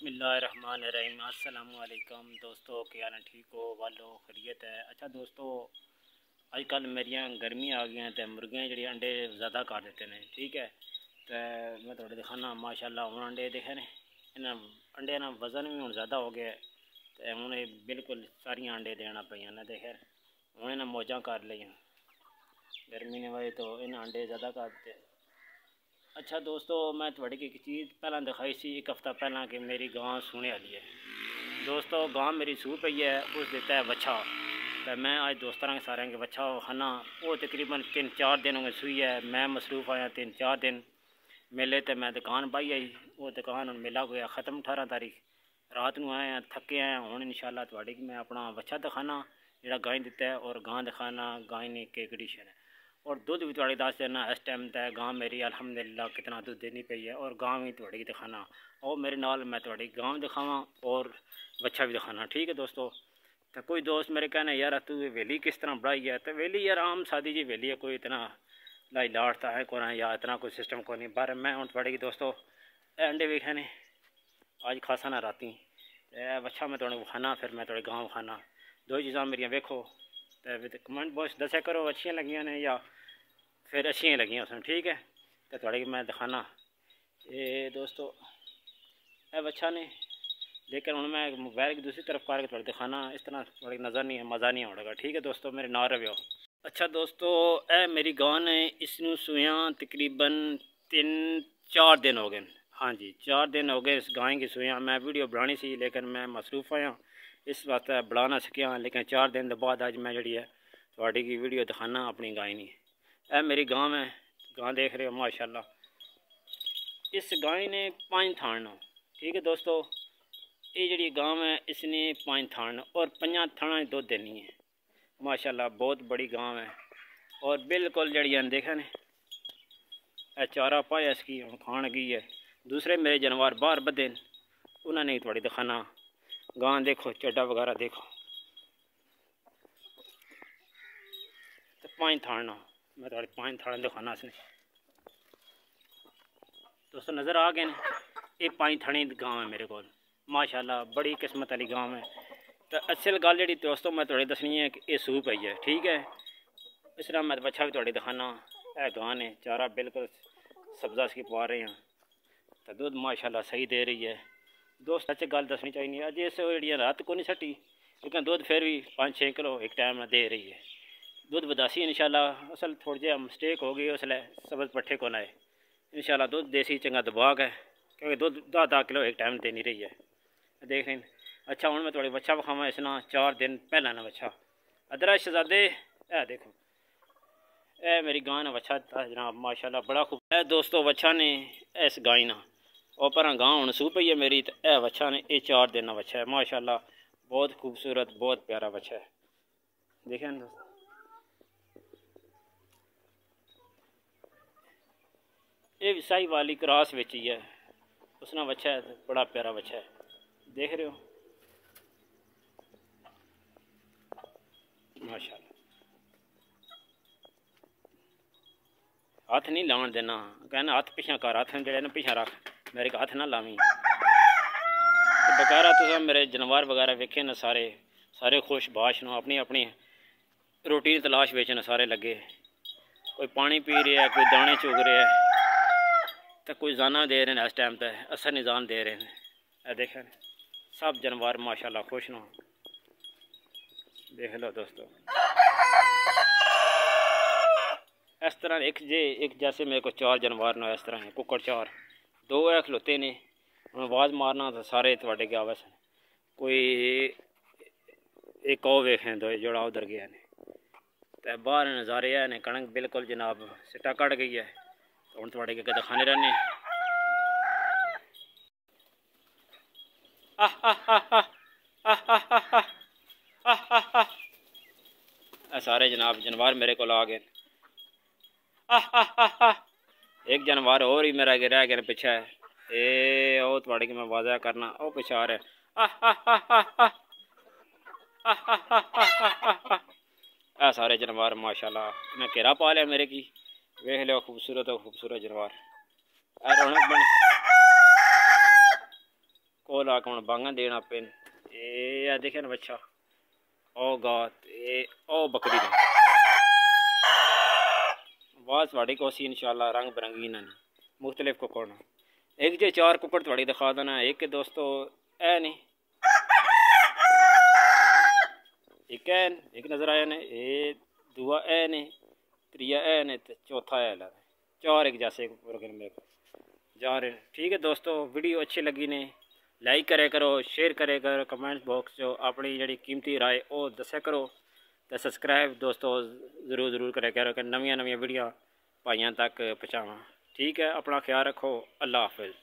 बिस्मिल्लाहिर्रहमानिर्रहीम। अस्सलामुअलैकुम दोस्तों, क्या हाल ठीक हो वालो खैरियत है। अच्छा दोस्तों, अजकल मेरिया गर्मी आ गई तो मुर्गियाँ जी अंडे ज़्यादा कर देते हैं। ठीक है, तो मैं थोड़े दिखाना माशाल्लाह हूँ अंडे देखे ने इन्हें अंडे ना वज़न भी हूँ ज़्यादा हो गया तो हूँ बिल्कुल सारिया अंडे देना पे ने देखे हूँ इन्हें मौजा कर लिया गर्मी ने वजह तो इन्हें अंडे ज़्यादा कर दिते। अच्छा दोस्तों, मैं थोड़ी एक चीज़ पहला दिखाई सी एक हफ्ता पहला कि मेरी गां सूने वाली है। दोस्तों गां मेरी सूह पई है, उस दिता है बच्चा तो मैं आज दोस्तों के सारे के बच्चा खाना वो तकरीबन 3-4 दिन हो गए सूई है। मैं मसरूफ़ आया 3-4 दिन मेले तो मैं दुकान पाई आई। वो दुकान मेला गया ख़त्म 18 तारीख रात को आए थके आए हूँ इंशाल्लाह थोड़ी मैं अपना बच्चा दिखाना जोड़ा गाय दिता है और गां दिखाना गाय ने के कंडीशन है और दूध भी थोड़ी दस देना। इस टाइम तक गां मेरी अल्हम्दुलिल्लाह कितना दूध देनी पई है और गां भी थोड़ी दिखाना और मेरे नाल मैं थोड़ी गां दिखावा और बच्चा भी दिखाना। ठीक है दोस्तों, तो कोई दोस्त मेरे कहने यार तू वेली किस तरह बढ़ाई है तो वेली यार आम सादी जी वेली है, कोई इतना लाई लाड़ता है को या इतना कोई सिस्टम को नहीं। पर मैं हूँ थोड़ी दोस्तों अंडे वेखे ने अज खासा ना राती बच्चा मैं थोड़ा खाना फिर मैं थोड़े गाँव खाना दो चीज़ा मेरिया वेखो तो कमेंट बॉक्स दस्या करो अच्छियाँ लगियां ने या फिर अच्छियाँ लगियां उसमें। ठीक है, तो थोड़ी मैं दिखाना ये दोस्तों ए बच्चा ने लेकिन हूँ मैं मोबाइल की दूसरी तरफ करके थोड़ी दिखाना इस तरह थोड़ी नज़र नहीं है मज़ा नहीं आएगा। ठीक है दोस्तों, मेरे नाल रहो। अच्छा दोस्तों, ए मेरी गां ने इसनू सूया तकरीबन 3-4 दिन हो गए। हाँ जी 4 दिन हो गए इस गाय की सूया। मैं वीडियो बनानी सी लेकिन मैं मसरूफ़ आया इस वास्ते बना ना सकिया, लेकिन 4 दिन के बाद अज मैं जी थोड़ी की वीडियो दिखाना अपनी गाय नहीं। यह मेरी गांव है, गां देख रहे हो माशाल्लाह। इस गाय ने 5 थान। ठीक है दोस्तों, ये जी गांव है इसने 5 थान और 5 थाना दुध देनी है माशाल्लाह। बहुत बड़ी गांव है और बिल्कुल जड़ियाँ देखे ने चारा पाया इसकी हम खान गई है। दूसरे मेरे जानवर बाहर बधे उन्होंने थोड़ी दिखाना गां देखो चड्डा वगैरह देखो तो 5 थाना मैं थोड़ी 5 थाना दिखाना इसने दोस्तों नज़र आ गए ने। ये 5 थाने गांव है मेरे को माशाल्लाह, बड़ी किस्मत वाली गांव है। तो असल गल जी दोस्तों मैं थोड़ी दसनी है कि ये सूह पई है। ठीक है, इस तरह मैं बच्चा भी थोड़ी दिखाना है। गां ने चारा बिल्कुल सब्जा इसकी पा रहे हैं तो दूध माशाल्लाह सही दे रही है। दोस्त अच्छी गल दसनी चाहिए अज इस जी रात को नहीं सटी लेकिन दूध फिर भी 5-6 किलो एक टाइम दे रही है। दूध बदासी इंशाल्लाह। असल थोड़ी जी मिस्टेक हो गई उसले सबज पट्ठे को आए इंशाल्लाह दूध देसी चंगा दबाग है क्योंकि दूध 10-10 किलो एक टाइम दे नहीं रही है देख रहे। अच्छा हूँ मैं थोड़ी बच्चा विखावा इसना 4 दिन पहला ना बच्चा अदरा शहजादे है देखो ए मेरी गां ने बच्चा जनाब माशाल्लाह बड़ा खूब है दोस्तों। बच्चा ने इस गाय ना और पर गां हूँ सूह पई है मेरी तो यह बच्चा ने ये 4 दिन का बच्चा है माशाल्लाह। बहुत खूबसूरत बहुत प्यारा बच्चा है देखे ना दोस्तों। ये विसाई वाली क्रॉस बिच ही है उसना बच्चा है बड़ा प्यारा बच्चा है देख रहे हो माशाल्लाह। हाथ नहीं लाने देना कहना हाथ पिछा कर हाथ जड़े ना पिछा रख मेरे हाथ ना लावी। तो बकारा तुम मेरे जानवर वगैरह वेखे न सारे सारे खुश बाश न अपनी अपनी रोटी की तलाश बेच न सारे लगे। कोई पानी पी रहा है कोई दाने चुग रहा है तो कोई जाना दे रहे हैं इस टाइम पर असर निजान दे रहे हैं देखें सब जानवर माशाल्लाह खुश न देख लो दोस्तों। इस तरह एक जैसे मेरे को 4 जानवर न इस तरह है कुकड़ 4 2 है खलोते ने हम आवाज़ मारना तो सारे थोड़े क्या बस कोई एक और वेखें दो जोड़ा उधर गया ने तो बाहर नज़ारे है ने कणक बिल्कुल जनाब सिटा कट गई है तो हम थोड़े के दिखाने रहने सारे जनाब जानवर मेरे को आ गए। एक जानवर और ही मेरा रह गया पीछे है वो थोड़ी की मैं वाजा करना वो पीछे आ रहा है। सारे जानवर माशाल्लाह मैं घेरा पा लिया मेरे की वेख लो खूबसूरत जानवर रौनक बन ओ ला के बांगा देना पे ये देखे ना बच्चा ओ गात ओ बकरी ने आवाज़ थोड़ी कोसी इंशाल्लाह रंग बिरंगी ना मुख्तलिफ कुकड़ एक जे 4 कुकड़ थोड़ी दिखा देना एक दोस्तों ए नहीं एक नज़र आया ने ये दुआ ए ने त्रिया ए ने तो चौथा ए ला 4 एक जैसे मेरे को जा रहे हैं। ठीक है दोस्तों वीडियो अच्छी लगी ने लाइक करे करो शेयर करे करो कमेंट बॉक्स जो अपनी जी कीमती राय वो दस्या करो तो सबसक्राइब दोस्तों ज़रूर करे करो कि नवी वीडियो भाइयों तक पहुँचावा। ठीक है अपना ख्याल रखो अल्लाह हाफिज़।